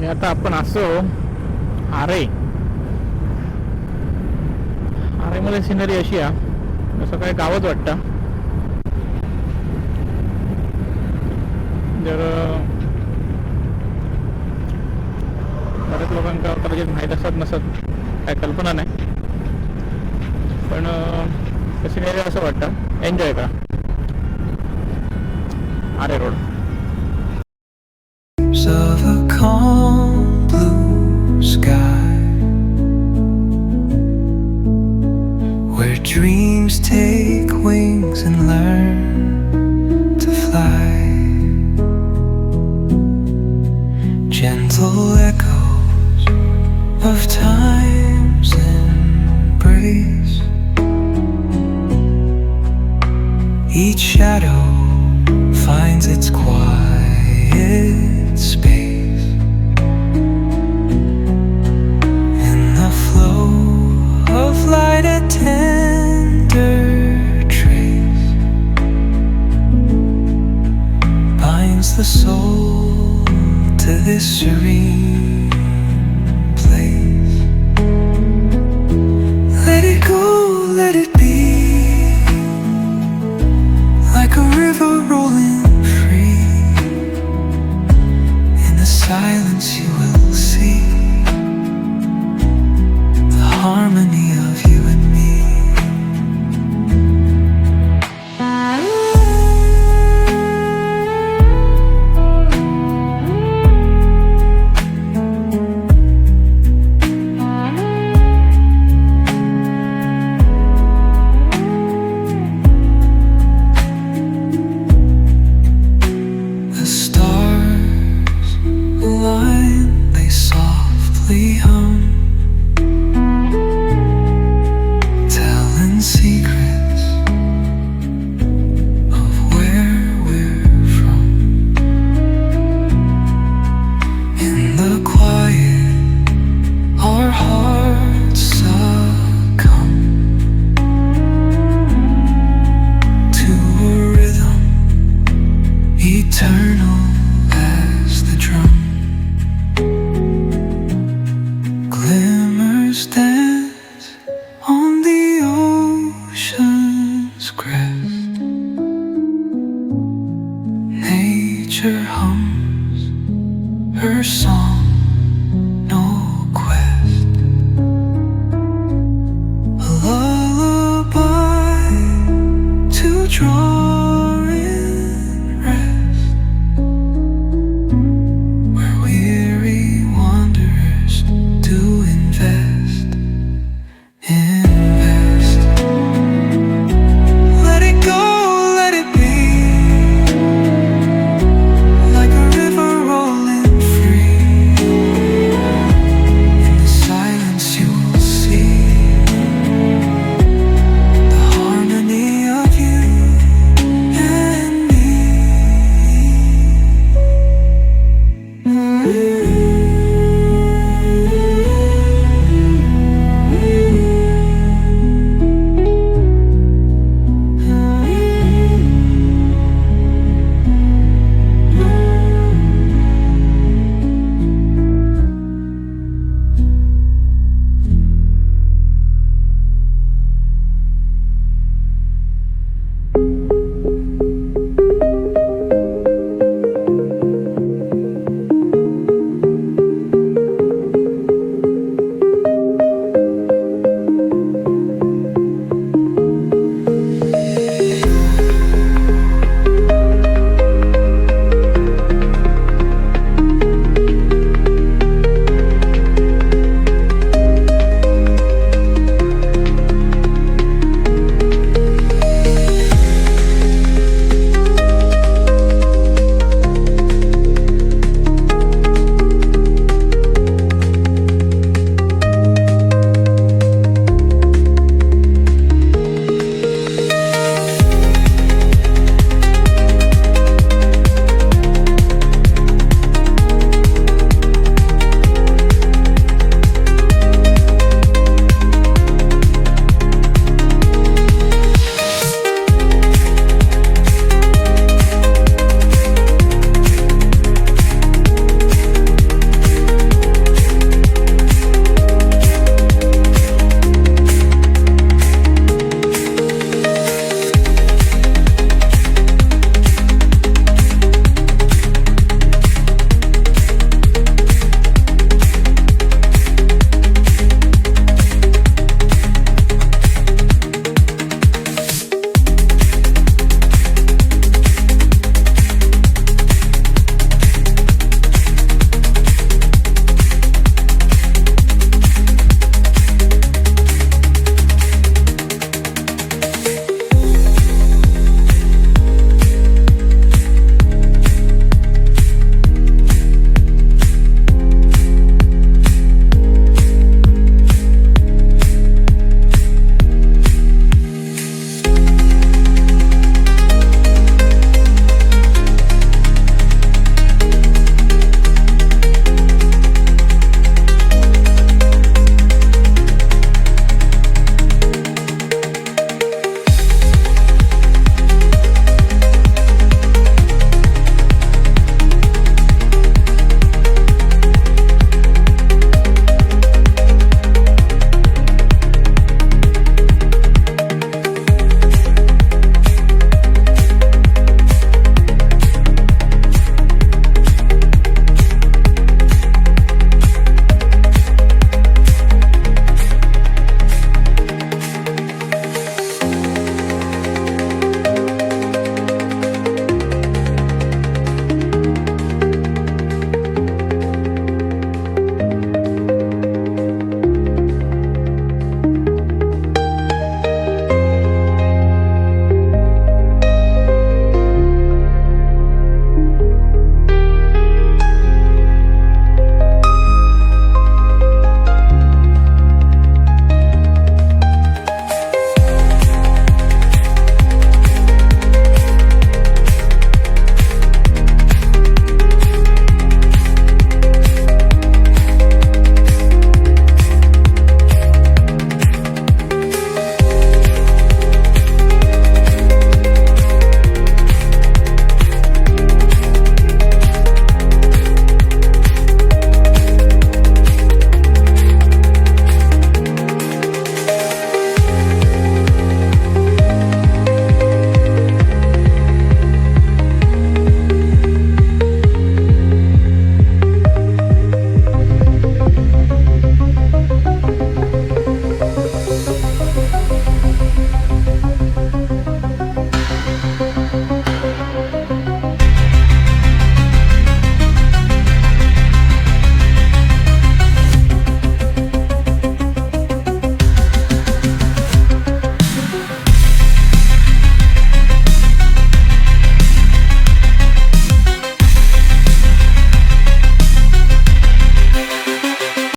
हे आता आपण असो आरे मध्ये सिनरी अशी आहे जसं काय गावच वाटतं. जर बऱ्याच लोकांना कदाचित माहीत असत नसत, काय कल्पना नाही, पण सिनरी असं वाटतं. एन्जॉय करा आरे road. Of a calm blue sky, where dreams take wings and learn to fly. Gentle echoes of time's embrace, each shadow finds its quiet space in the flow of light. A tender trace binds the soul to this serene place. Let it go, let it be, like a river rolling free. In the silence you will see